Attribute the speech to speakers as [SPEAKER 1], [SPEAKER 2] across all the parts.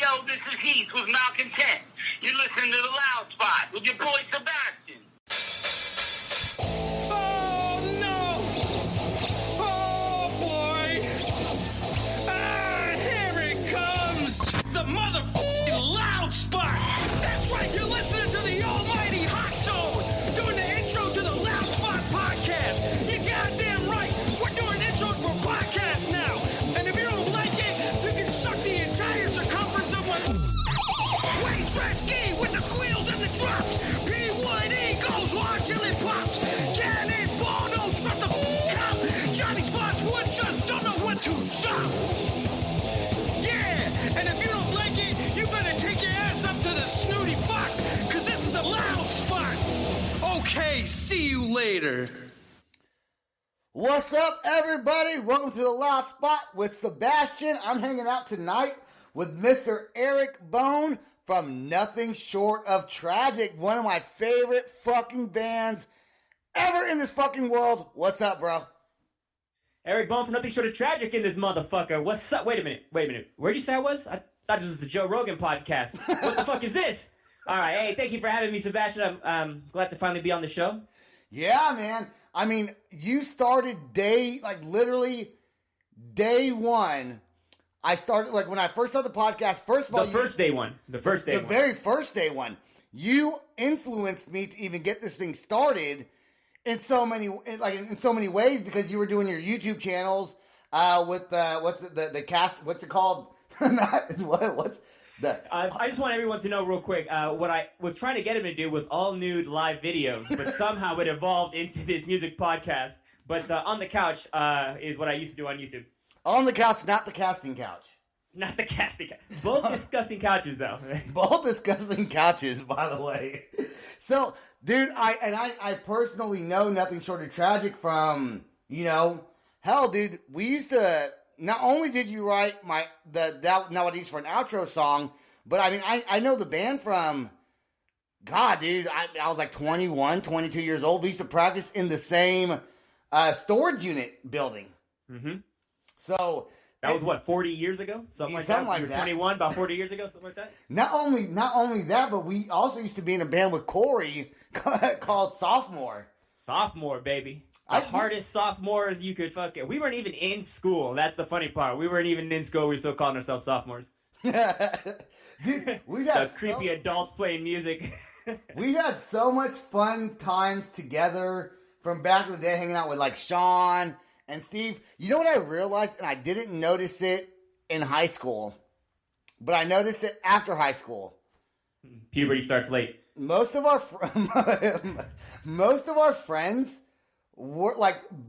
[SPEAKER 1] yo, this is Heath with Malcontent. You're listening to The Loud Spot with your boy Sebastian.
[SPEAKER 2] Oh, no! Oh, boy! Ah, here it comes! The motherfucking Loud Spot! That's right, you're listening to the almighty Hot Zone! Doing the intro to the Loud Spot podcast! You're goddamn right! We're doing intros for podcasts now! And if you don't like it, you can suck the entire circumference of my... Wayne Tretzky with the squeals and the drops! P1E goes hard till it pops! Cannonball, don't trust a cop! Johnny Spotswood just don't know when to stop! Yeah! And if you don't like it, you better take your ass up to the snooty box, cause this is the Loud Spot! Okay, see you later.
[SPEAKER 3] What's up, everybody? Welcome to the Loud Spot with Sebastian. I'm hanging out tonight with Mr. Aeric Bone from Nothing Short of Tragic, one of my favorite fucking bands ever in this fucking world. What's up, bro?
[SPEAKER 4] Aeric Bone from Nothing Short of Tragic in this motherfucker. What's up? Wait a minute. Where'd you say I was? I thought this was the Joe Rogan podcast. What the fuck is this? All right, hey, thank you for having me, Sebastian. I'm glad to finally be on the show.
[SPEAKER 3] Yeah, man. I mean, you started literally day one. I started, when I first started the podcast, first of all...
[SPEAKER 4] The very first day one. You influenced me to even get this thing started in so many ways, because you were doing your YouTube channels with, the cast, what's it called? I just want everyone to know real quick, what I was trying to get him to do was all nude live videos, but somehow it evolved into this music podcast. But On the Couch is what I used to do on YouTube.
[SPEAKER 3] On the couch, not the casting couch.
[SPEAKER 4] Not the casting couch. Both disgusting couches, though.
[SPEAKER 3] Both disgusting couches, by the way. So, dude, I personally know Nothing Short of Tragic from, hell, dude, we used to... Not only did you write Nowadays for an outro song, but I mean, I know the band from, God, dude, I was like 21, 22 years old. We used to practice in the same storage unit building.
[SPEAKER 4] Mm-hmm.
[SPEAKER 3] So
[SPEAKER 4] that was what, 40 years ago? Something like that. You were 21, about 40 years ago, something like that.
[SPEAKER 3] Not only that, but we also used to be in a band with Corey called Sophomore.
[SPEAKER 4] Sophomore, baby. The hardest sophomores you could fucking... We weren't even in school. That's the funny part. We weren't even in school. We were still calling ourselves sophomores.
[SPEAKER 3] Dude, we've had
[SPEAKER 4] creepy adults playing music.
[SPEAKER 3] We had so much fun times together from back in the day, hanging out with Sean and Steve. You know what I realized, and I didn't notice it in high school, but I noticed it after high school.
[SPEAKER 4] Puberty starts late.
[SPEAKER 3] Most of our friends were,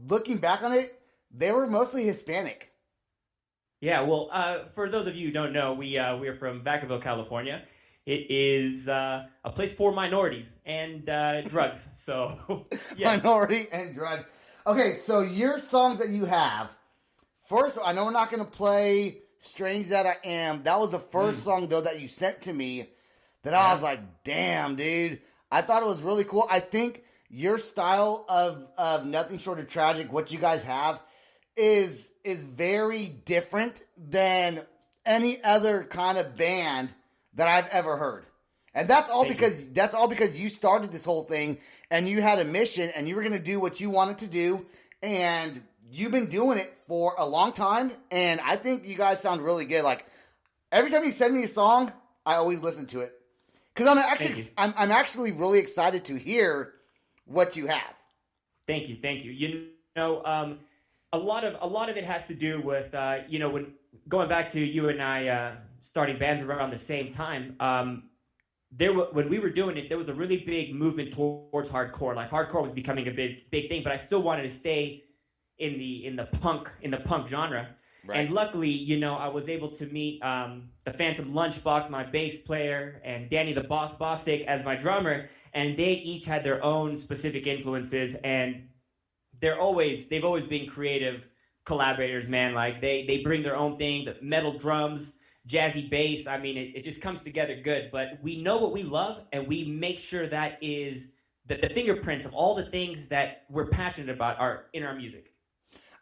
[SPEAKER 3] looking back on it, they were mostly Hispanic.
[SPEAKER 4] Yeah, well, for those of you who don't know, we're from Vacaville, California. It is a place for minorities and drugs. So, yeah.
[SPEAKER 3] Minority and drugs. Okay, so your songs that you have, first, I know we're not going to play Strange That I Am. That was the first song, though, that you sent to me that I was like, damn, dude. I thought it was really cool. I think your style of Nothing Short of Tragic, what you guys have, is very different than any other kind of band that I've ever heard. And that's all because you started this whole thing and you had a mission and you were going to do what you wanted to do, and you've been doing it for a long time, and I think you guys sound really good. Every time you send me a song, I always listen to it. Cuz I'm actually really excited to hear what you have.
[SPEAKER 4] Thank you. A lot of it has to do with when going back to you and I starting bands around the same time. When we were doing it, there was a really big movement towards hardcore. Hardcore was becoming a big thing, but I still wanted to stay in the punk genre. Right. And luckily, I was able to meet the Phantom Lunchbox, my bass player, and Danny the Boss Bostic as my drummer, and they each had their own specific influences, and they've always been creative collaborators, man. They bring their own thing, the metal drums, jazzy bass. I mean, it just comes together good. But we know what we love, and we make sure that the fingerprints of all the things that we're passionate about are in our music.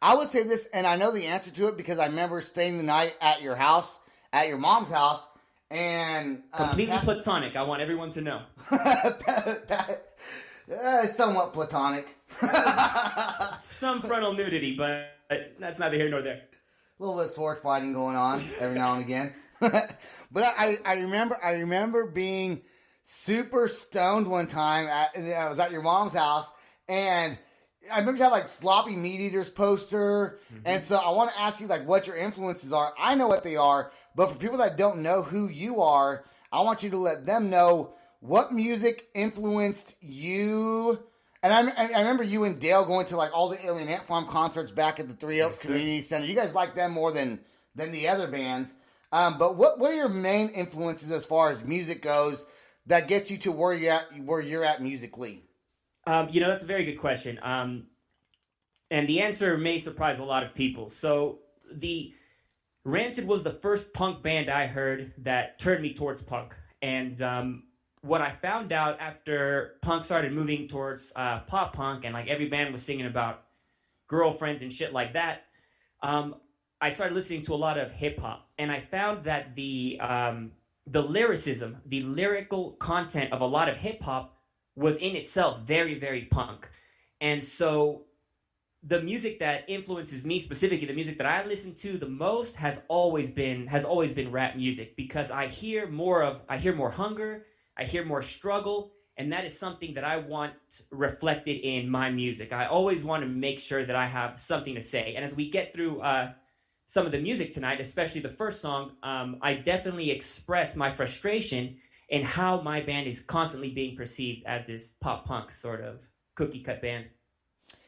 [SPEAKER 3] I would say this, and I know the answer to it because I remember staying the night at your house, at your mom's house, And
[SPEAKER 4] Completely platonic. I want everyone to know.
[SPEAKER 3] Somewhat platonic.
[SPEAKER 4] Some frontal nudity, but that's neither here nor there.
[SPEAKER 3] A little bit of sword fighting going on every now and again. But I remember being super stoned one time. I was at your mom's house, and I remember you had like Sloppy Meat Eaters poster. Mm-hmm. And so I want to ask you like what your influences are. I know what they are, but for people that don't know who you are, I want you to let them know what music influenced you. And I remember you and Dale going to like all the Alien Ant Farm concerts back at the Three Oaks Community Center. You guys like them more than the other bands. But what are your main influences as far as music goes that gets you to where you're at musically?
[SPEAKER 4] That's a very good question. And the answer may surprise a lot of people. So the Rancid was the first punk band I heard that turned me towards punk. And what I found out after punk started moving towards pop punk and like every band was singing about girlfriends and shit like that, I started listening to a lot of hip hop. And I found that the lyricism, the lyrical content of a lot of hip hop was in itself very, very punk. And so the music that influences me specifically, the music that I listen to the most has always been rap music, because I hear more hunger, I hear more struggle, and that is something that I want reflected in my music. I always want to make sure that I have something to say. And as we get through some of the music tonight, especially the first song, I definitely express my frustration in how my band is constantly being perceived as this pop punk sort of cookie cut band.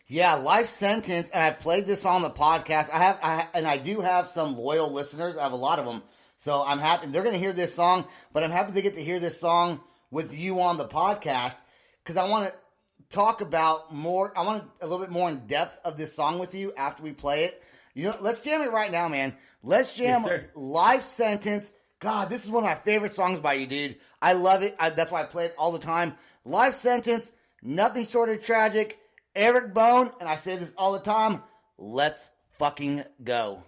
[SPEAKER 3] Yeah, Life Sentence, and I played this on the podcast. I do have some loyal listeners. I have a lot of them. So I'm happy they're going to hear this song, but I'm happy to get to hear this song with you on the podcast because I want to talk about more. I want a little bit more in depth of this song with you after we play it. Let's jam it right now, man. Let's jam Life Sentence. God, this is one of my favorite songs by you, dude. I love it. That's why I play it all the time. Life Sentence, Nothing Short of Tragic, Aeric Bone, and I say this all the time, let's fucking go.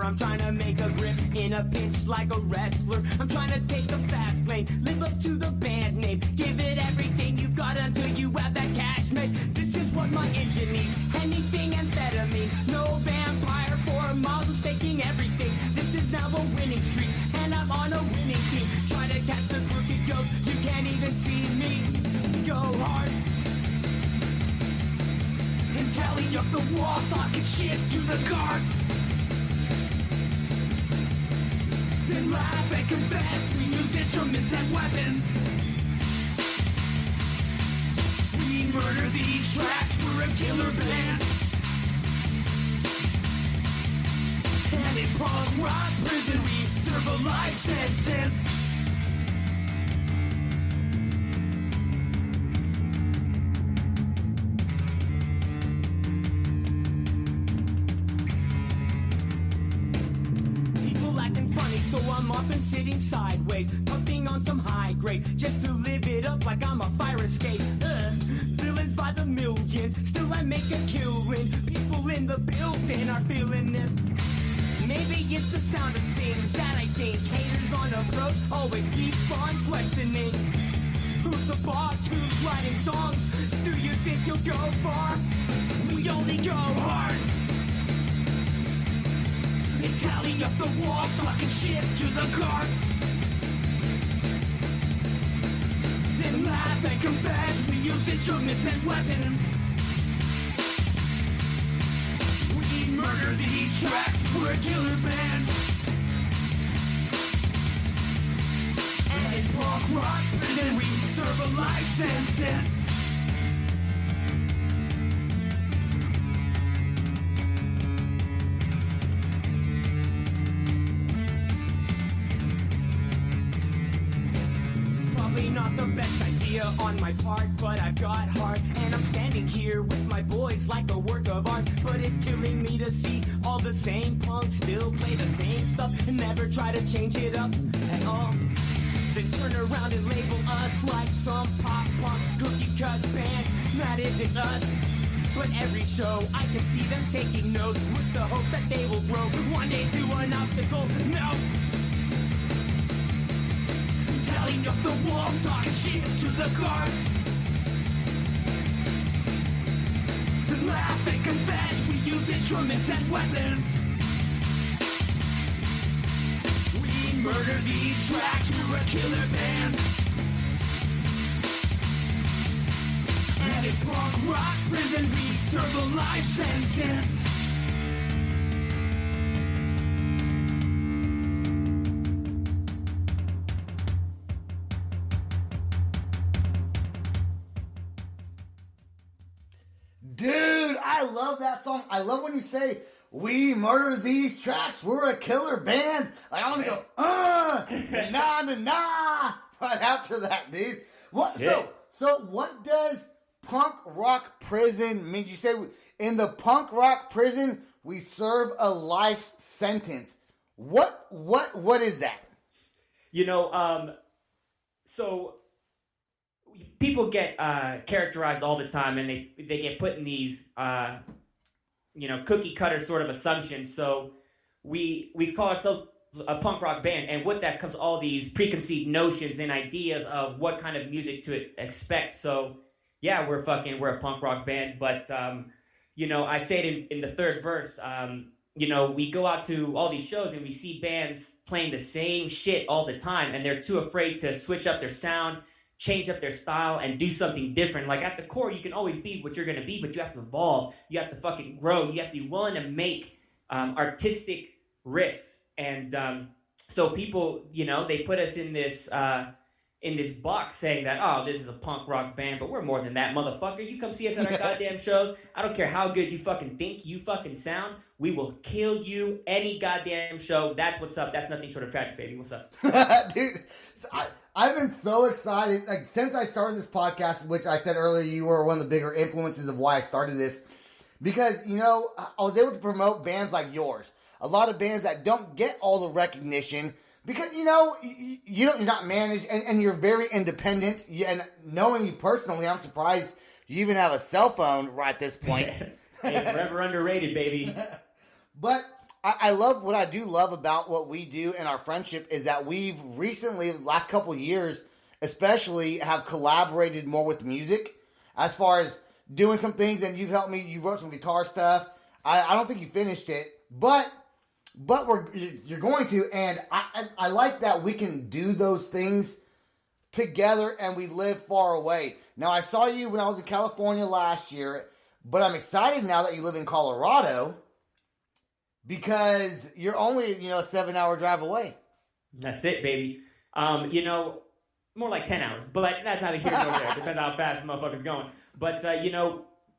[SPEAKER 5] I'm trying to make a grip in a pinch like a wrestler. I'm trying to take the fast lane, live up to the band name. Give it everything you've got until you have that cash made. This is what my engine needs, anything amphetamine. No vampire for miles of staking everything. This is now a winning streak, and I'm on a winning team. Try to catch the crooked ghost, you can't even see me. Go hard and tally up the walls, talking shit to the guards. Then laugh and confess, we use instruments and weapons. We murder these tracks, we're a killer band. And in punk rock prison we serve a life sentence. I'm often sitting sideways, puffing on some high grade, just to live it up like I'm a fire escape. Villains by the millions, still I make a killing. People in the building are feeling this. Maybe it's the sound of things that I think. Haters on approach always keep on questioning. Who's the boss? Who's writing songs? Do you think you'll go far? We only go hard. They tally up the walls, talking shit to the guards. Then laugh and confess, we use instruments and weapons. We murder these tracks, we're a killer band. And in punk rock prison we serve a life sentence. Probably not the best idea on my part, but I've got heart, and I'm standing here with my boys like a work of art. But it's killing me to see all the same punks still play the same stuff and never try to change it up at all. Then turn around and label us like some pop punk cookie cut band that isn't us. But every show I can see them taking notes with the hope that they will grow one day to an obstacle. No! Telling up the walls, talking shit to the guards. Then laugh and confess, we use instruments as weapons. We murder these tracks, we're a killer band. And in punk rock prison, we serve a life sentence.
[SPEAKER 3] Dude, I love that song. I love when you say, we murder these tracks, we're a killer band. Like, I want to go, nah, nah, nah, right after that, dude. What?
[SPEAKER 4] Yeah.
[SPEAKER 3] So what does punk rock prison mean? You say in the punk rock prison, we serve a life sentence. What is that?
[SPEAKER 4] You know, so people get characterized all the time, and they get put in these cookie cutter sort of assumptions. So we call ourselves a punk rock band, and with that comes all these preconceived notions and ideas of what kind of music to expect. So yeah, we're a punk rock band, but I say it in the third verse. We go out to all these shows and we see bands playing the same shit all the time, and they're too afraid to switch up their sound, change up their style, and do something different. Like, at the core, you can always be what you're going to be, but you have to evolve. You have to fucking grow. You have to be willing to make artistic risks. And so people, they put us in this box saying that, oh, this is a punk rock band, but we're more than that, motherfucker. You come see us at our goddamn shows. I don't care how good you fucking think you fucking sound. We will kill you any goddamn show. That's what's up. That's nothing short of tragic, baby. What's up?
[SPEAKER 3] Dude, so I've been so excited. Like, since I started this podcast, which I said earlier, you were one of the bigger influences of why I started this. Because, I was able to promote bands like yours. A lot of bands that don't get all the recognition because, you're not managed and you're very independent. And knowing you personally, I'm surprised you even have a cell phone right at this point.
[SPEAKER 4] Hey, forever underrated, baby.
[SPEAKER 3] But I love what I do love about what we do and our friendship is that we've recently, the last couple of years especially, have collaborated more with music as far as doing some things, and you've helped me. You wrote some guitar stuff. I don't think you finished it, but you're going to, and I like that we can do those things together and we live far away. Now, I saw you when I was in California last year, but I'm excited now that you live in Colorado because you're only, a 7-hour drive away.
[SPEAKER 4] That's it, baby. More like 10 hours, but that's neither here nor there. Depends how fast the motherfucker's going. But,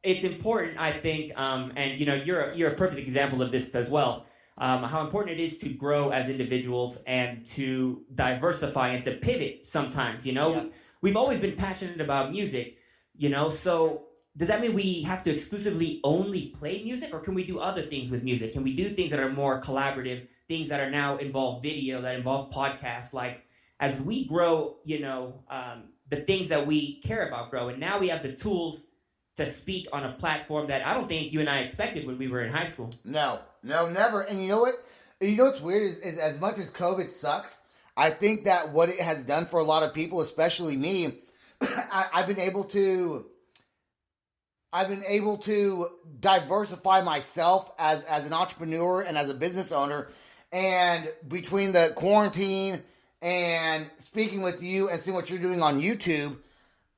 [SPEAKER 4] it's important, I think, and, you're a perfect example of this as well, how important it is to grow as individuals and to diversify and to pivot sometimes, Yeah. We've always been passionate about music, so does that mean we have to exclusively only play music, or can we do other things with music? Can we do things that are more collaborative, things that are now involve video, that involve podcasts? Like, as we grow, the things that we care about grow, and now we have the tools to speak on a platform that I don't think you and I expected when we were in high school.
[SPEAKER 3] No, never. And you know what? What's weird is as much as COVID sucks, I think that what it has done for a lot of people, especially me, I've been able to diversify myself as an entrepreneur and as a business owner. And between the quarantine and speaking with you and seeing what you're doing on YouTube,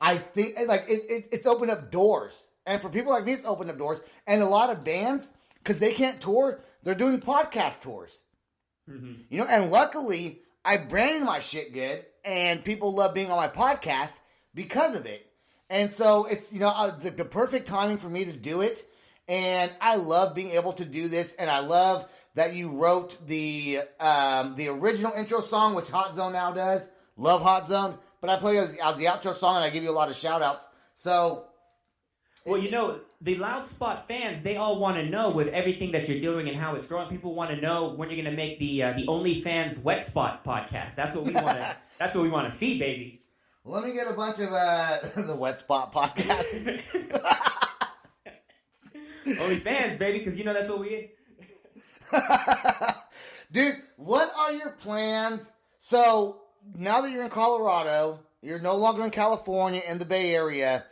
[SPEAKER 3] I think it's opened up doors. And for people like me, it's opened up doors. And a lot of bands, because they can't tour, they're doing podcast tours. Mm-hmm. And luckily, I branded my shit good, and people love being on my podcast because of it. And so it's, the perfect timing for me to do it. And I love being able to do this. And I love that you wrote the original intro song, which Hot Zone now does. Love Hot Zone. but I play as the outro song, and I give you a lot of shout-outs. So...
[SPEAKER 4] Well, you know, the Loud Spot fans, they all want to know with everything that you're doing and how it's growing. People want to know when you're going to make the OnlyFans Wet Spot podcast. That's what we want to. That's what we want to see, baby.
[SPEAKER 3] Let me get a bunch of the Wet Spot podcast.
[SPEAKER 4] OnlyFans, baby, because you know that's what we.
[SPEAKER 3] Dude, what are your plans? So now that you're in Colorado, you're no longer in California in the Bay Area.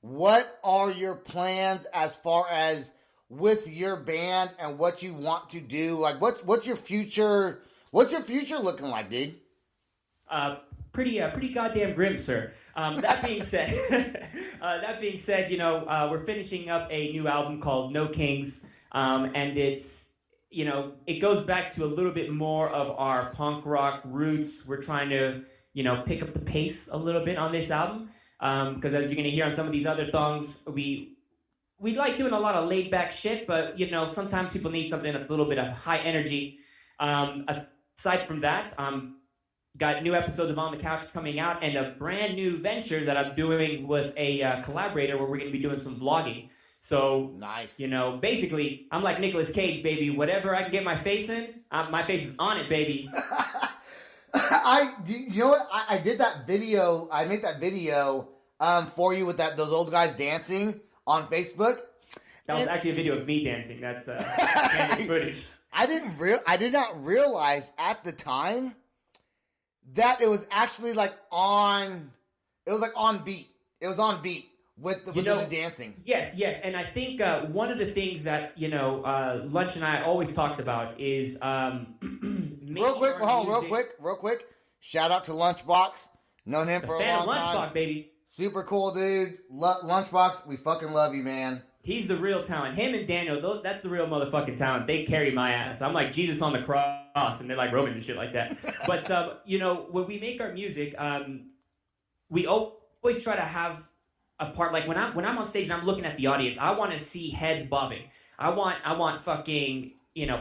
[SPEAKER 3] What are your plans as far as with your band and what you want to do? Like, what's your future? What's your future looking like, dude?
[SPEAKER 4] Pretty goddamn grim, sir. That being said, you know, we're finishing up a new album called No Kings, and it's, you know, it goes back to a little bit more of our punk rock roots. We're trying to, you know, pick up the pace a little bit on this album. Because as you're going to hear on some of these other songs, we like doing a lot of laid-back shit, but, you know, sometimes people need something that's a little bit of high energy. Aside from that, got new episodes of On the Couch coming out and a brand new venture that I'm doing with a collaborator where we're going to be doing some vlogging. So,
[SPEAKER 3] nice.
[SPEAKER 4] You know, basically, I'm like Nicolas Cage, baby. Whatever I can get my face in, my face is on it, baby.
[SPEAKER 3] You know what? I did that video. I made that video for you with those old guys dancing on Facebook.
[SPEAKER 4] That was actually a video of me dancing. That's candid footage.
[SPEAKER 3] I did not realize at the time that it was actually like on. It was like on beat. It was on beat with the dancing.
[SPEAKER 4] Yes, and I think one of the things that Lunch and I always talked about is
[SPEAKER 3] real quick. Shout out to Lunchbox. Known him for a long time.
[SPEAKER 4] Lunchbox, baby.
[SPEAKER 3] Super cool dude. Lunchbox, we fucking love you, man.
[SPEAKER 4] He's the real talent. Him and Daniel, that's the real motherfucking talent. They carry my ass. I'm like Jesus on the cross, and they're like Roman and shit like that. But, when we make our music, we always try to have a part. Like when I'm on stage and I'm looking at the audience, I want to see heads bobbing. I want fucking,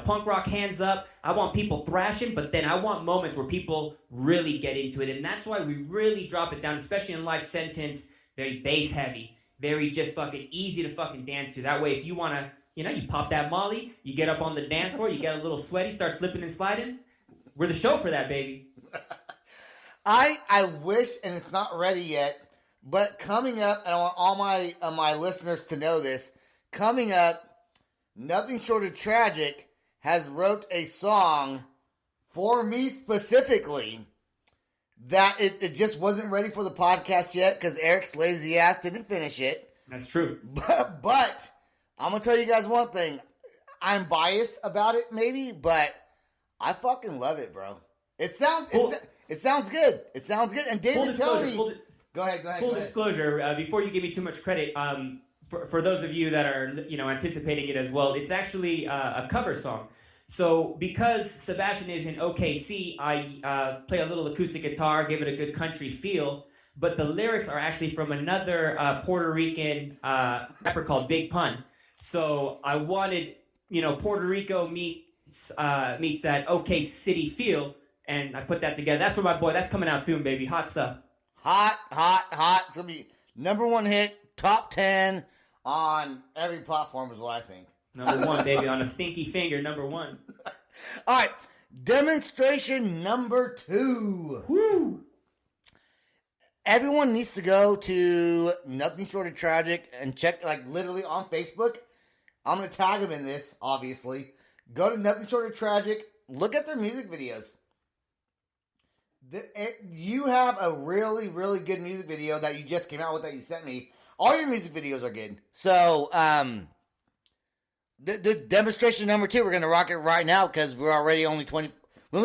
[SPEAKER 4] punk rock hands up. I want people thrashing, but then I want moments where people really get into it. And that's why we really drop it down, especially in Life Sentence, very bass heavy. Very just fucking easy to fucking dance to. That way, if you want to, you pop that molly, you get up on the dance floor, you get a little sweaty, start slipping and sliding. We're the show for that, baby.
[SPEAKER 3] I wish, and it's not ready yet, but coming up, and I want all my listeners to know this, coming up, Nothing Short of Tragic has wrote a song for me specifically that it just wasn't ready for the podcast yet because Eric's lazy ass didn't finish it.
[SPEAKER 4] That's true.
[SPEAKER 3] But I'm going to tell you guys one thing. I'm biased about it maybe, but I fucking love it, bro. It sounds good. It sounds good. And David Tony... Go ahead.
[SPEAKER 4] Full disclosure, before you give me too much credit, for those of you that are anticipating it as well, it's actually a cover song. So because Sebastian is in OKC, I play a little acoustic guitar, give it a good country feel. But the lyrics are actually from another Puerto Rican rapper called Big Pun. So I wanted, Puerto Rico meets that OK City feel, and I put that together. That's for my boy. That's coming out soon, baby. Hot stuff.
[SPEAKER 3] Hot. It's going to be #1 hit, top 10 on every platform is what I think.
[SPEAKER 4] #1, baby, on a stinky finger, #1.
[SPEAKER 3] All right, demonstration number 2.
[SPEAKER 4] Woo!
[SPEAKER 3] Everyone needs to go to Nothing Short of Tragic and check, literally on Facebook. I'm going to tag them in this, obviously. Go to Nothing Short of Tragic. Look at their music videos. You have a really, really good music video that you just came out with that you sent me. All your music videos are good. So, the demonstration number 2, we're going to rock it right now because we're already we only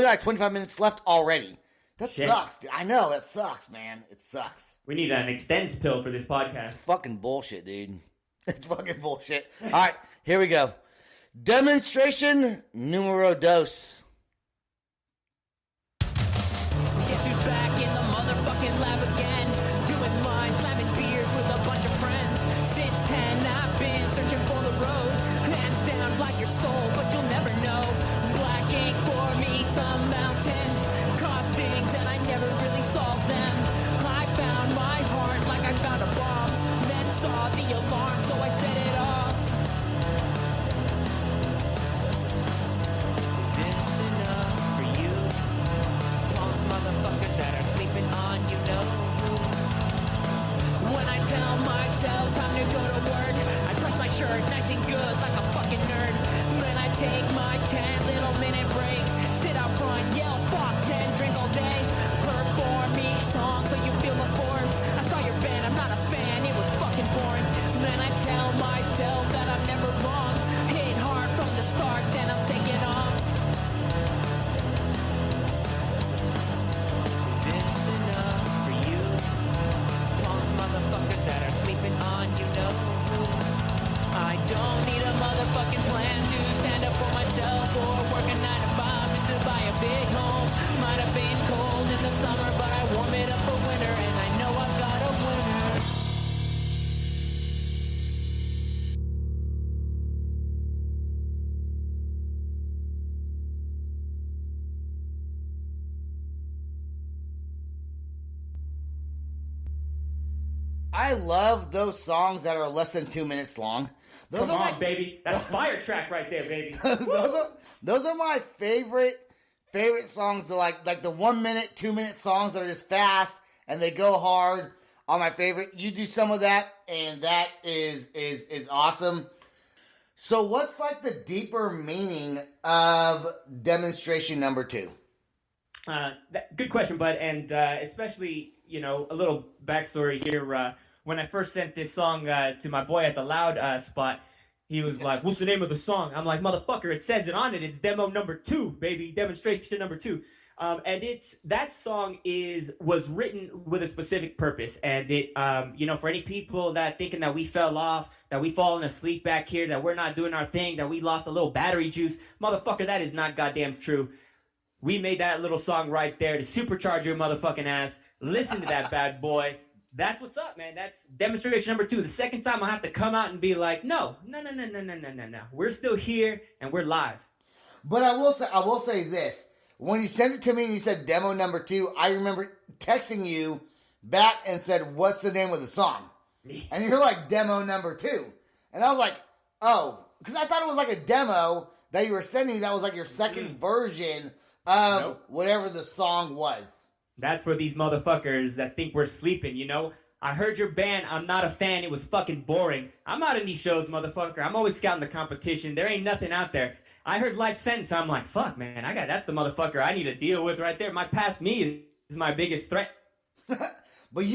[SPEAKER 3] got 25 minutes left already. That sucks, dude. I know, that sucks, man. It sucks.
[SPEAKER 4] We need an extends pill for this podcast.
[SPEAKER 3] It's fucking bullshit, dude. It's fucking bullshit. All right, here we go. Demonstration numero 2.
[SPEAKER 5] Guess who's back in the motherfucking lab again? Doing lines, slamming beers with a bunch of friends. Since 10, I've been searching for the road. Hands down, like your soul, but you'll never know. Black ink for me, some mountains. Caused things and I never really solved them.
[SPEAKER 3] I love those songs that are less than 2 minutes long. Those
[SPEAKER 4] Come
[SPEAKER 3] are
[SPEAKER 4] on, baby. That's fire track right there, baby.
[SPEAKER 3] those are my favorite songs. Like the 1 minute, 2 minute songs that are just fast and they go hard are my favorite. You do some of that, and that is awesome. So what's like the deeper meaning of demonstration number 2?
[SPEAKER 4] Good question, bud. And especially, a little backstory here. When I first sent this song to my boy at the Loud spot, he was like, "What's the name of the song?" I'm like, "Motherfucker, it says it on it. It's demo number 2, baby. Demonstration number 2." And that song was written with a specific purpose. And it, for any people that thinking that we fell off, that we fallen asleep back here, that we're not doing our thing, that we lost a little battery juice, motherfucker, that is not goddamn true. We made that little song right there to supercharge your motherfucking ass. Listen to that bad boy. That's what's up, man. That's demonstration number 2. The second time I'll have to come out and be like, no. We're still here and we're live.
[SPEAKER 3] But I will say this. When you sent it to me and you said demo number 2, I remember texting you back and said, "What's the name of the song?" And you're like, "Demo number 2." And I was like, "Oh," because I thought it was like a demo that you were sending me that was like your second version of whatever the song was.
[SPEAKER 4] That's for these motherfuckers that think we're sleeping, I heard your band. I'm not a fan. It was fucking boring. I'm not in these shows, motherfucker. I'm always scouting the competition. There ain't nothing out there. I heard Life Sentence. I'm like, fuck, man. That's the motherfucker I need to deal with right there. My past me is my biggest threat.
[SPEAKER 3] But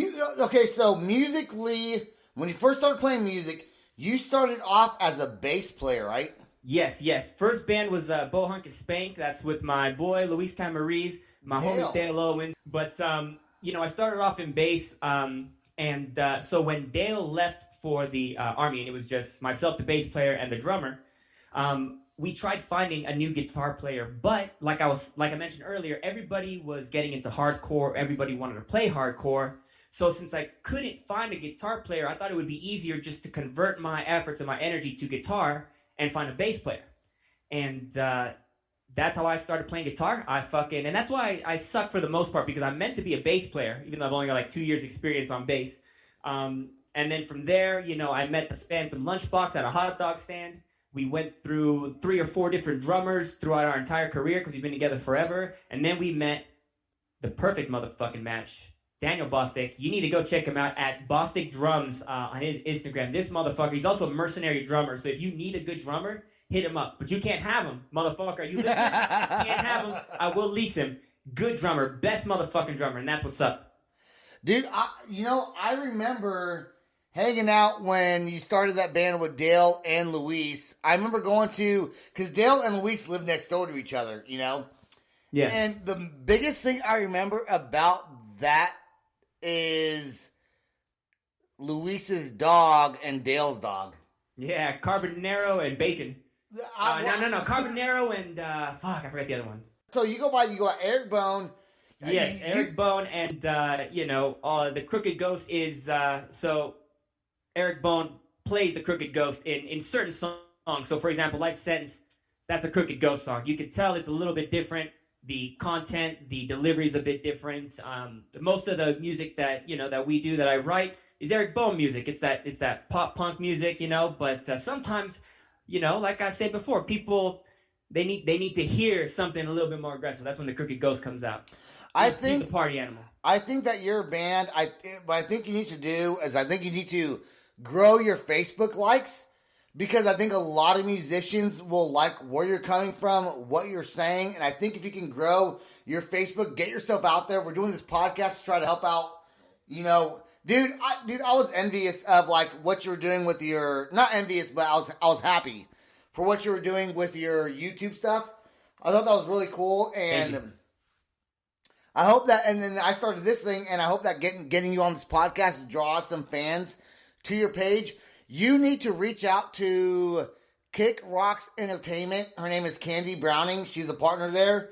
[SPEAKER 3] so musically, when you first started playing music, you started off as a bass player, right?
[SPEAKER 4] Yes. First band was Bohunk and Spank. That's with my boy, Luis Camariz, my homie Dale Owens. But, I started off in bass. So when Dale left for the Army, and it was just myself, the bass player, and the drummer, we tried finding a new guitar player. But like I mentioned earlier, everybody was getting into hardcore. Everybody wanted to play hardcore. So since I couldn't find a guitar player, I thought it would be easier just to convert my efforts and my energy to guitar and find a bass player. And that's how I started playing guitar. And that's why I suck for the most part, because I'm meant to be a bass player, even though I've only got like 2 years experience on bass. And then from there, I met the Phantom Lunchbox at a hot dog stand. We went through 3 or 4 different drummers throughout our entire career because we've been together forever. And then we met the perfect motherfucking match, Daniel Bostic. You need to go check him out at Bostic Drums on his Instagram. This motherfucker, he's also a mercenary drummer. So if you need a good drummer, hit him up. But you can't have him, motherfucker. Are you listening? You can't have him. I will lease him. Good drummer. Best motherfucking drummer. And that's what's up.
[SPEAKER 3] Dude, I remember hanging out when you started that band with Dale and Luis. I remember going because Dale and Luis lived next door to each other, Yeah. And the biggest thing I remember about that is Luis's dog and Dale's dog.
[SPEAKER 4] Yeah, Carbonaro and Bacon. No. Carbonaro and, I forgot the other one.
[SPEAKER 3] So you go by Aeric Bone.
[SPEAKER 4] Yes, Aeric Bone, and, the Crooked Ghost is, so Aeric Bone plays the Crooked Ghost in certain songs. So, for example, Life Sentence, that's a Crooked Ghost song. You can tell it's a little bit different. The content, the delivery is a bit different. Most of the music that we do, that I write, is Aeric Bone music. It's that pop punk music, But sometimes, like I said before, people they need to hear something a little bit more aggressive. That's when the Crooked Ghost comes out. He's the party animal.
[SPEAKER 3] I think that your band, what I think you need to do is I think you need to grow your Facebook likes, because I think a lot of musicians will like where you're coming from, what you're saying, and I think if you can grow your Facebook, get yourself out there. We're doing this podcast to try to help out, Dude, I was envious of like what you were doing with your, not envious, but I was happy for what you were doing with your YouTube stuff. I thought that was really cool, and I hope that, and then I started this thing, and I hope that getting you on this podcast draws some fans to your page. You need to reach out to Kick Rocks Entertainment. Her name is Candy Browning. She's a partner there,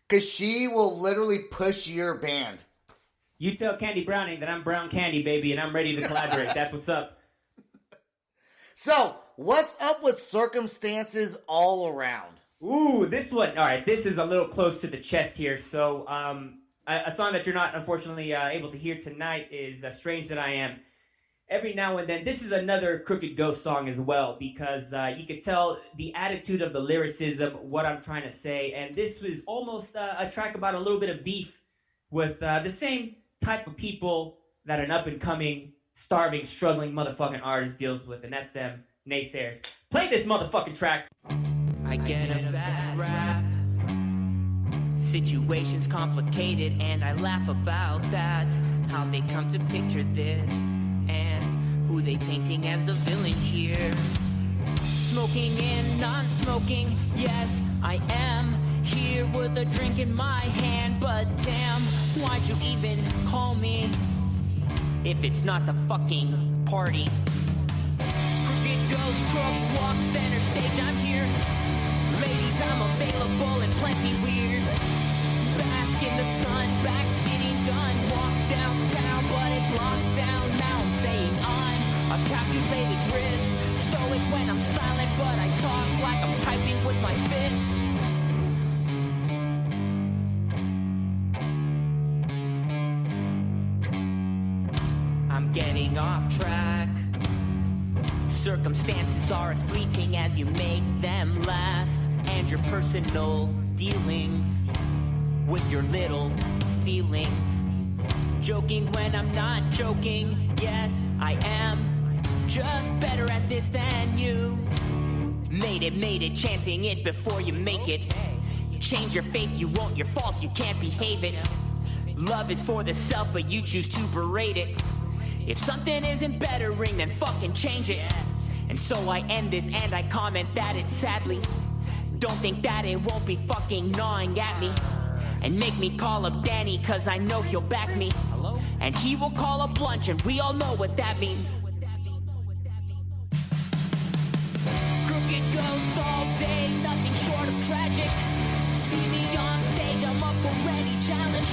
[SPEAKER 3] because she will literally push your band.
[SPEAKER 4] You tell Candy Browning that I'm Brown Candy, baby, and I'm ready to collaborate. That's what's up.
[SPEAKER 3] So, what's up with Circumstances All Around?
[SPEAKER 4] Ooh, this one. All right, this is a little close to the chest here. So, a song that you're not, unfortunately, able to hear tonight is Strange That I Am. every now and then, this is another Crooked Ghost song as well, because you could tell the attitude of the lyricism, what I'm trying to say, and this was almost a track about a little bit of beef with the same type of people that an up-and-coming, starving, struggling motherfucking artist deals with, and that's them, naysayers. Play this motherfucking track.
[SPEAKER 5] I get a bad rap. Situation's complicated and I laugh about that. How they come to picture this and who they painting as the villain here. Smoking and non-smoking, yes, I am here with a drink in my hand. But damn, why'd you even call me if it's not the fucking party? Crooked Ghost, crook, walk center stage, I'm here. Ladies, I'm available and plenty weird. Bask in the sun, back sitting done. Walk downtown, but it's locked down. Now I'm saying I'm a calculated risk. Stoic when I'm silent, but I talk like I'm typing with my fists. I'm getting off track. Circumstances are as fleeting as you make them last. And your personal dealings with your little feelings. Joking when I'm not joking. Yes, I am just better at this than you. Made it, chanting it before you make it. Change your faith, you won't, you're false, you can't behave it. Love is for the self, but you choose to berate it. If something isn't bettering, then fucking change it. And so I end this and I comment that it's sadly. Don't think that it won't be fucking gnawing at me. And make me call up Danny, cause I know he'll back me. And he will call up lunch, and we all know what that means. Crooked Ghost all day, nothing short of tragic. See me on stage, I'm up for any challenge.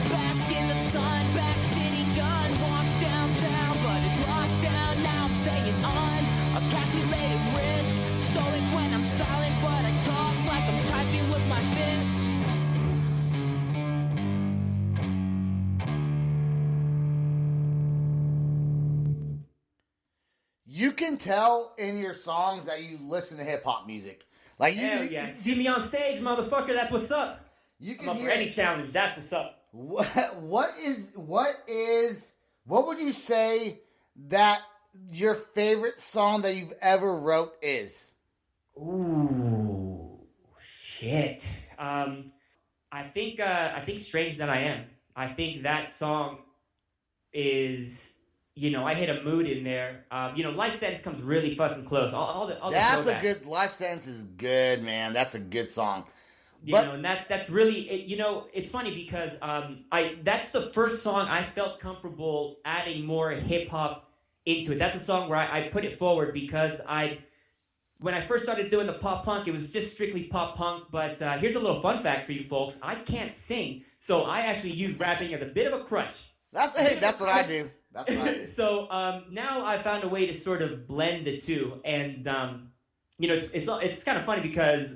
[SPEAKER 5] Bask in the sun, back city gun. Walk downtown, but it's locked down. Now I'm saying on a calculated risk. Stoic when I'm silent, but I talk like I'm typing with my fists.
[SPEAKER 3] You can tell in your songs that you listen to hip hop music. Like
[SPEAKER 4] Hell yeah. See me on stage, motherfucker, that's what's up.
[SPEAKER 3] You can
[SPEAKER 4] I'm up
[SPEAKER 3] hear
[SPEAKER 4] for any challenge, that's what's up.
[SPEAKER 3] what would you say that your favorite song that you've ever wrote is?
[SPEAKER 4] Ooh, shit. I think Strange That I Am. I think that song is, I hit a mood in there. Life Sentence comes really fucking close.
[SPEAKER 3] That's a good, Life Sentence is good, man. That's a good song.
[SPEAKER 4] And that's really, it's funny because that's the first song I felt comfortable adding more hip hop into it. That's a song where I put it forward because when I first started doing the pop punk, it was just strictly pop punk. But here's a little fun fact for you folks. I can't sing, so I actually use rapping as a bit of a crutch.
[SPEAKER 3] That's what I do. That's what I do.
[SPEAKER 4] So now I found a way to sort of blend the two. And, it's kind of funny because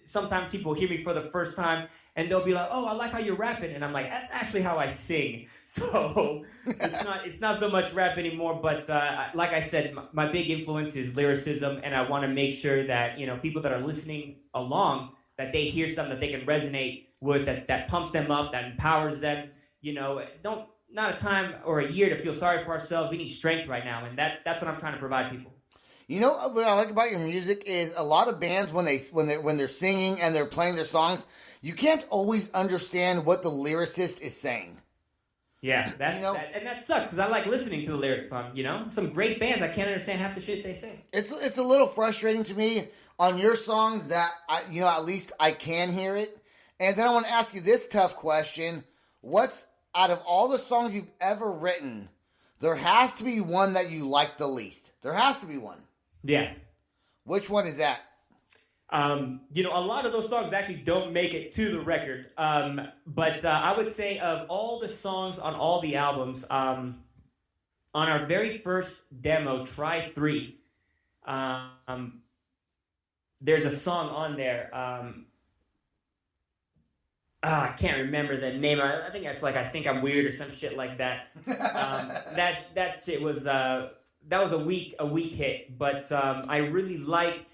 [SPEAKER 4] sometimes people hear me for the first time and they'll be like, "Oh, I like how you're rapping," and I'm like, "That's actually how I sing." So it's not so much rap anymore. But like I said, my big influence is lyricism, and I want to make sure that people that are listening along, that they hear something that they can resonate with, that pumps them up, that empowers them. Not a time or a year to feel sorry for ourselves. We need strength right now, and that's what I'm trying to provide people.
[SPEAKER 3] What I like about your music is a lot of bands when they're singing and they're playing their songs, you can't always understand what the lyricist is saying.
[SPEAKER 4] Yeah, and that sucks because I like listening to the lyrics on some great bands. I can't understand half the shit they say.
[SPEAKER 3] It's a little frustrating to me on your songs that at least I can hear it. And then I want to ask you this tough question: what's out of all the songs you've ever written, there has to be one that you like the least. There has to be one.
[SPEAKER 4] Yeah.
[SPEAKER 3] Which one is that?
[SPEAKER 4] A lot of those songs actually don't make it to the record. But I would say of all the songs on all the albums, on our very first demo, Try 3, there's a song on there. I can't remember the name. I think that's like I Think I'm Weird or some shit like that. That shit was that was a weak hit, but I really liked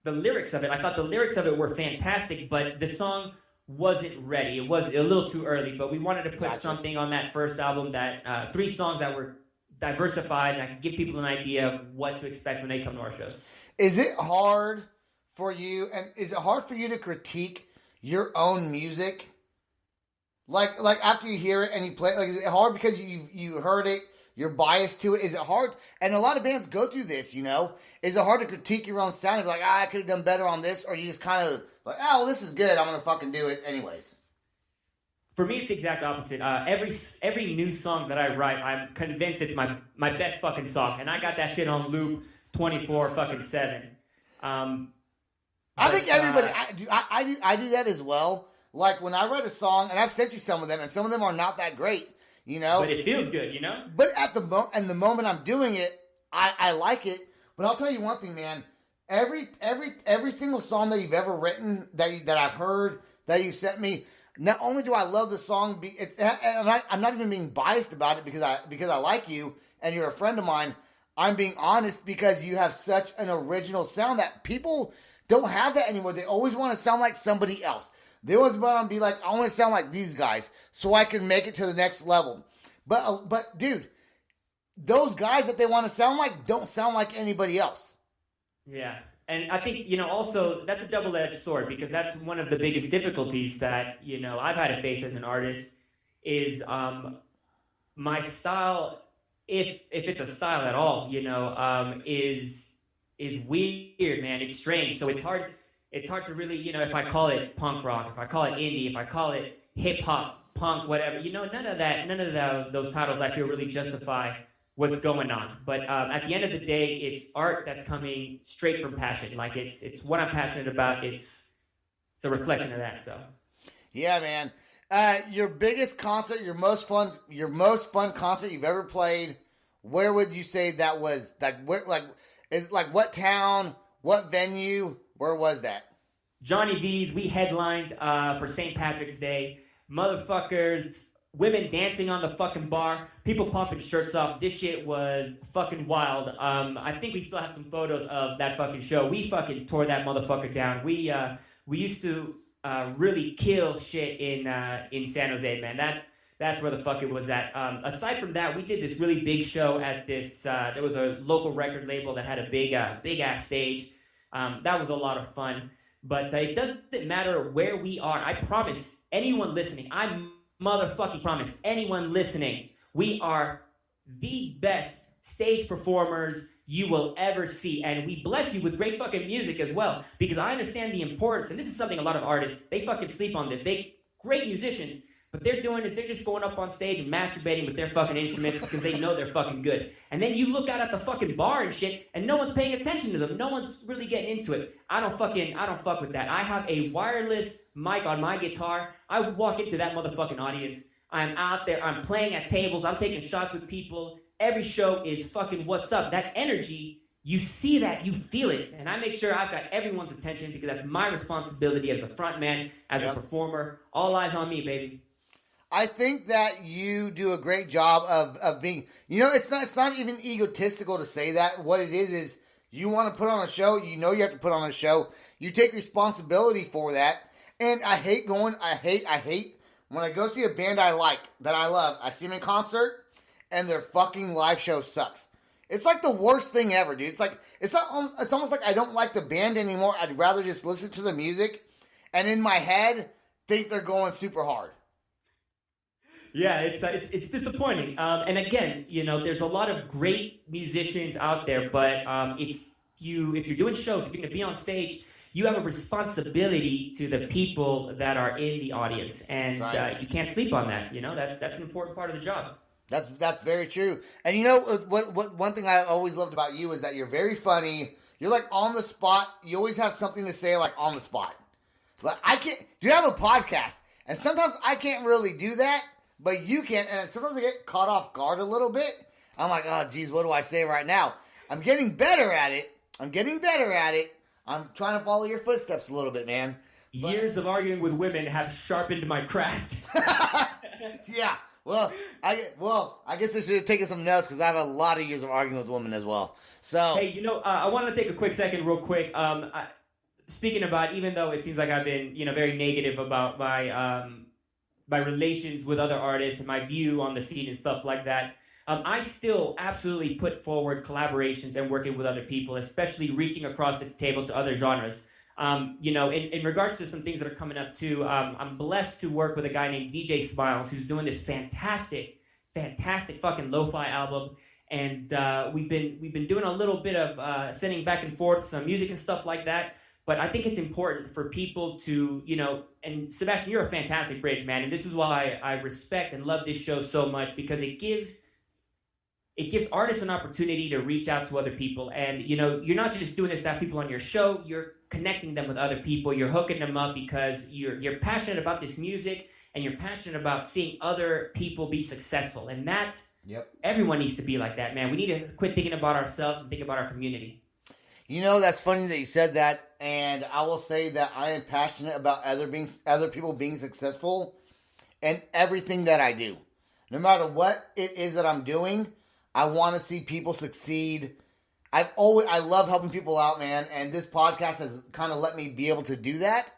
[SPEAKER 4] the lyrics of it. I thought the lyrics of it were fantastic, but the song wasn't ready. It was a little too early, but we wanted to put something on that first album that 3 songs that were diversified and I could give people an idea of what to expect when they come to our shows.
[SPEAKER 3] Is it hard for you, and is it hard for you to critique your own music? Like after you hear it and you play, like, is it hard because you heard it, you're biased to it? Is it hard? And a lot of bands go through this, you know? Is it hard to critique your own sound and be like, I could have done better on this? Or you just kind of like, oh, well, this is good, I'm going to fucking do it anyways?
[SPEAKER 4] For me, it's the exact opposite. Every new song that I write, I'm convinced it's my best fucking song. And I got that shit on loop 24/7.
[SPEAKER 3] I think everybody, I do that as well. Like when I write a song, and I've sent you some of them, and some of them are not that great, you know.
[SPEAKER 4] But it feels good, you know.
[SPEAKER 3] But at the moment I'm doing it, I like it. But I'll tell you one thing, man. Every single song that you've ever written that I've heard that you sent me, not only do I love the song, I'm not even being biased about it because I like you and you're a friend of mine. I'm being honest because you have such an original sound that people don't have that anymore. They always want to sound like somebody else. They always want to be like, I want to sound like these guys so I can make it to the next level. But dude, those guys that they want to sound like don't sound like anybody else.
[SPEAKER 4] Yeah. And I think, you know, also that's a double-edged sword because that's one of the biggest difficulties that, you know, I've had to face as an artist is my style, if it's a style at all, you know, is weird, man. It's strange. So it's hard to really, you know, if I call it punk rock, if I call it indie, if I call it hip hop, punk, whatever, you know, none of those titles I feel really justify what's going on. But at the end of the day, it's art that's coming straight from passion. Like it's what I'm passionate about. It's a reflection of that. So
[SPEAKER 3] yeah, man. Your biggest concert, your most fun concert you've ever played. Where would you say that was? Like what town? What venue? Where was that?
[SPEAKER 4] Johnny V's. We headlined for St. Patrick's Day. Motherfuckers, women dancing on the fucking bar, people popping shirts off. This shit was fucking wild. I think we still have some photos of that fucking show. We fucking tore that motherfucker down. We used to really kill shit in San Jose, man. That's where the fuck it was at. Aside from that, we did this really big show at this. There was a local record label that had a big ass stage. That was a lot of fun. But it doesn't matter where we are. I promise anyone listening, I motherfucking promise anyone listening, we are the best stage performers you will ever see. And we bless you with great fucking music as well. Because I understand the importance, and this is something a lot of artists, they fucking sleep on this. Great musicians, but they're doing is they're just going up on stage and masturbating with their fucking instruments because they know they're fucking good. And then you look out at the fucking bar and shit, and no one's paying attention to them. No one's really getting into it. I don't fuck with that. I have a wireless mic on my guitar. I walk into that motherfucking audience. I'm out there. I'm playing at tables. I'm taking shots with people. Every show is fucking what's up. That energy, you see that, you feel it. And I make sure I've got everyone's attention because that's my responsibility as the front man, as a performer. All eyes on me, baby.
[SPEAKER 3] I think that you do a great job of being, you know, it's not even egotistical to say that. What it is you want to put on a show, you know you have to put on a show. You take responsibility for that. And I hate when I go see a band I like, that I love, I see them in concert, and their fucking live show sucks. It's like the worst thing ever, dude. It's almost like I don't like the band anymore. I'd rather just listen to the music, and in my head, think they're going super hard.
[SPEAKER 4] Yeah, it's disappointing. And again, you know, there's a lot of great musicians out there, but if you're doing shows, if you're going to be on stage, you have a responsibility to the people that are in the audience, and right. You can't sleep on that. You know, that's an important part of the job.
[SPEAKER 3] That's very true. And you know what? One thing I always loved about you is that you're very funny. You're like on the spot. You always have something to say, like on the spot. Like you have a podcast, and sometimes I can't really do that. But you can, and sometimes I get caught off guard a little bit. I'm like, oh, geez, what do I say right now? I'm getting better at it. I'm trying to follow your footsteps a little bit, man.
[SPEAKER 4] years of arguing with women have sharpened my craft.
[SPEAKER 3] Yeah. Well, I guess I should have taken some notes because I have a lot of years of arguing with women as well. So,
[SPEAKER 4] hey, I want to take a quick second, real quick. Speaking about, even though it seems like I've been, very negative about my relations with other artists and my view on the scene and stuff like that, I still absolutely put forward collaborations and working with other people, especially reaching across the table to other genres. In regards to some things that are coming up too, I'm blessed to work with a guy named DJ Smiles who's doing this fantastic fucking lo-fi album, and we've been doing a little bit of sending back and forth some music and stuff like that. But I think it's important for people to, and Sebastian, you're a fantastic bridge, man, and this is why I respect and love this show so much, because it gives artists an opportunity to reach out to other people. And, you're not just doing this to have people on your show, you're connecting them with other people, you're hooking them up because you're passionate about this music and you're passionate about seeing other people be successful. And that's, everyone needs to be like that, man. We need to quit thinking about ourselves and think about our community.
[SPEAKER 3] That's funny that you said that, and I will say that I am passionate about other people being successful in everything that I do. No matter what it is that I'm doing, I want to see people succeed. I love helping people out, man, and this podcast has kind of let me be able to do that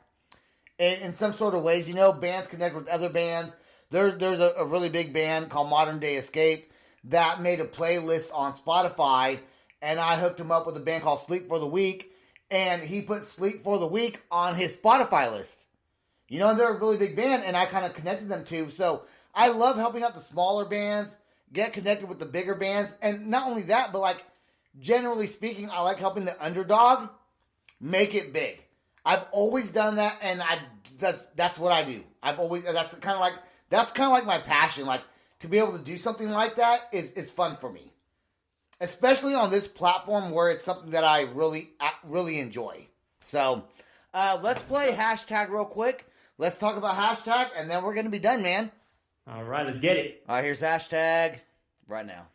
[SPEAKER 3] in some sort of ways. Bands connect with other bands. There's a really big band called Modern Day Escape that made a playlist on Spotify, and I hooked him up with a band called Sleep for the Week, and he put Sleep for the Week on his Spotify list. And they're a really big band, and I kind of connected them too. So I love helping out the smaller bands, get connected with the bigger bands, and not only that, but generally speaking, I like helping the underdog make it big. I've always done that, and that's what I do. That's kind of like my passion. To be able to do something like that is fun for me, especially on this platform where it's something that I really enjoy. So let's play hashtag real quick. Let's talk about hashtag, and then we're gonna be done, man.
[SPEAKER 4] All right, let's get it.
[SPEAKER 3] All right, here's hashtag right now.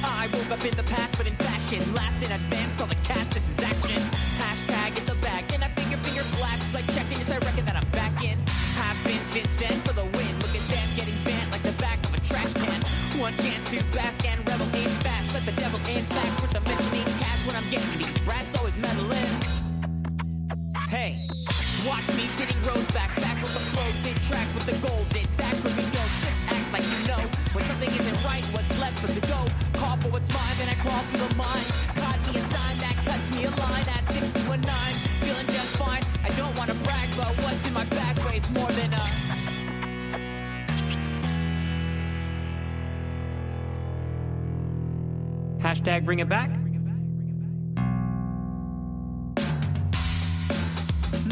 [SPEAKER 5] I woke up in the past, but in fashion. Laughed in advance, all the cast, this is action. Hashtag in the bag, and I finger flash. Like checking, yes, I reckon that I'm back in. Have been since then for the win. Look at them getting banned like the back of a trash can. One chance to bask and revel in fast. Let the devil in facts with the mentioning cash. When I'm getting these rats, always meddling. Hey, watch me sitting rows back with the flows in track with the goals in back when we go. Just act like you know when something isn't right, what's left but to go. Call for what's mine, then I crawl through the mine. Caught me a dime that cuts me a line at 6 to a 9. Feeling just fine. I don't want to brag, but what's in my back weighs more than a. Hashtag bring it back.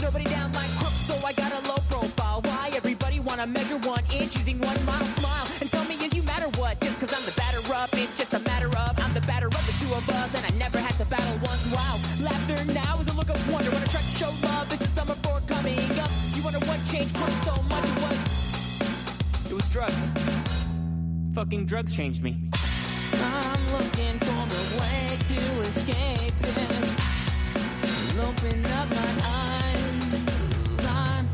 [SPEAKER 5] Nobody down like crooks, so I got a low profile. Why everybody wanna measure 1 inch using 1 mile? Smile and tell me if you matter what. Just cause I'm the batter up, it's just a matter of I'm the batter of the two of us, and I never had to battle once. Wow, laughter now is a look of wonder when I try to show love. This is summer for coming up. You wonder what changed crooks so much? It was drugs. Fucking drugs changed me. I'm looking for a way to escape this. Open up my eyes. I'm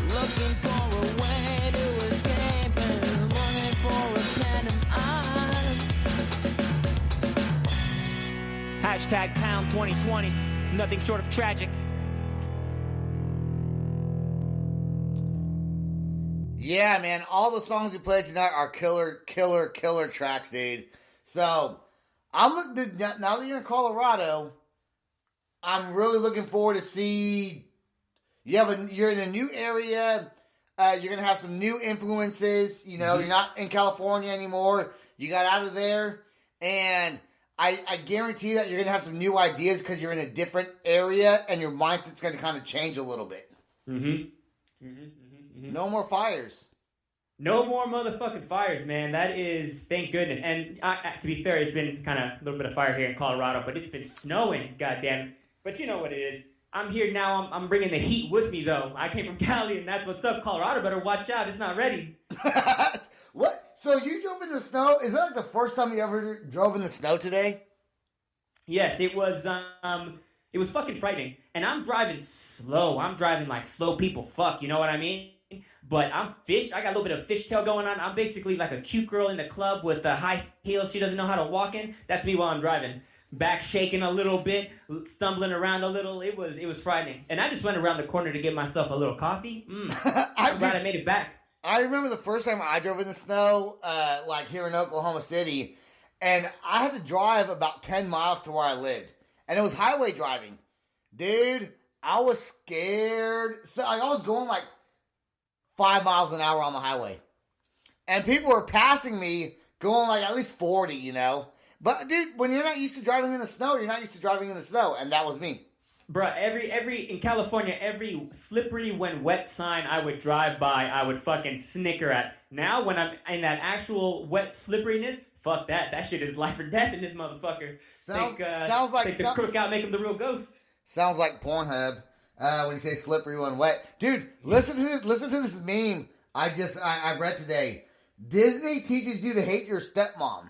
[SPEAKER 5] looking for a way to escape it. Looking for a pen and eyes. Hashtag pound 2020. Nothing short of tragic.
[SPEAKER 3] Yeah, man, all the songs we played tonight are killer tracks, dude. So, now that you're in Colorado, I'm really looking forward to see. You're in a new area. You're gonna have some new influences. You're not in California anymore. You got out of there, and I guarantee that you're gonna have some new ideas because you're in a different area, and your mindset's gonna kind of change a little bit. No more fires.
[SPEAKER 4] No more motherfucking fires, man. That is, thank goodness. And to be fair, it's been kind of a little bit of fire here in Colorado, but it's been snowing, goddamn. But you know what it is. I'm here now. I'm bringing the heat with me, though. I came from Cali, and that's what's up. Colorado better watch out. It's not ready.
[SPEAKER 3] What? So you drove in the snow? Is that like the first time you ever drove in the snow today?
[SPEAKER 4] Yes, it was fucking frightening. And I'm driving slow. I'm driving like slow people fuck, you know what I mean? But I'm fish. I got a little bit of fishtail going on. I'm basically like a cute girl in the club with the high heels she doesn't know how to walk in. That's me while I'm driving. Back shaking a little bit, stumbling around a little. It was frightening. And I just went around the corner to get myself a little coffee. I'm glad I made it back.
[SPEAKER 3] I remember the first time I drove in the snow, like here in Oklahoma City, and I had to drive about 10 miles to where I lived. And it was highway driving. Dude, I was scared. So like, I was going like 5 miles an hour on the highway. And people were passing me going like at least 40, you know. But dude, when you're not used to driving in the snow, you're not used to driving in the snow. And that was me.
[SPEAKER 4] Bruh, every in California, every slippery when wet sign I would drive by, I would fucking snicker at. Now, when I'm in that actual wet slipperiness, fuck that. That shit is life or death in this motherfucker.
[SPEAKER 3] Sounds
[SPEAKER 4] Take the crook out, make him the real ghost.
[SPEAKER 3] Sounds like Pornhub when you say slippery when wet. Dude, listen to this meme I read today. Disney teaches you to hate your stepmom,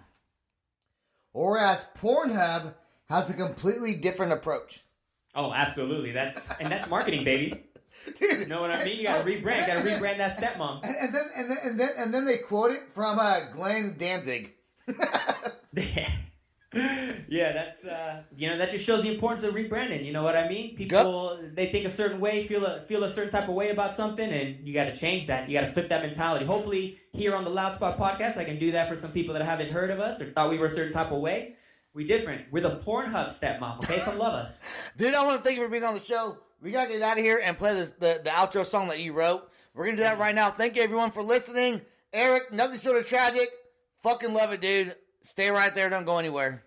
[SPEAKER 3] whereas Pornhub has a completely different approach.
[SPEAKER 4] Oh, absolutely. That's marketing, baby.
[SPEAKER 3] Dude,
[SPEAKER 4] you know what I mean? You gotta rebrand. Gotta rebrand that stepmom.
[SPEAKER 3] And then they quote it from Glenn Danzig.
[SPEAKER 4] Yeah, that's that just shows the importance of rebranding. You know what I mean? People they think a certain way, feel a certain type of way about something, and you got to change that. You got to flip that mentality. Hopefully, here on the Loud Spot podcast, I can do that for some people that haven't heard of us or thought we were a certain type of way. We different. We're the Pornhub stepmom. Okay, come love us,
[SPEAKER 3] dude. I want to thank you for being on the show. We gotta get out of here and play the outro song that you wrote. We're gonna do that right now. Thank you everyone for listening. Eric, nothing short of tragic. Fucking love it, dude. Stay right there. Don't go anywhere.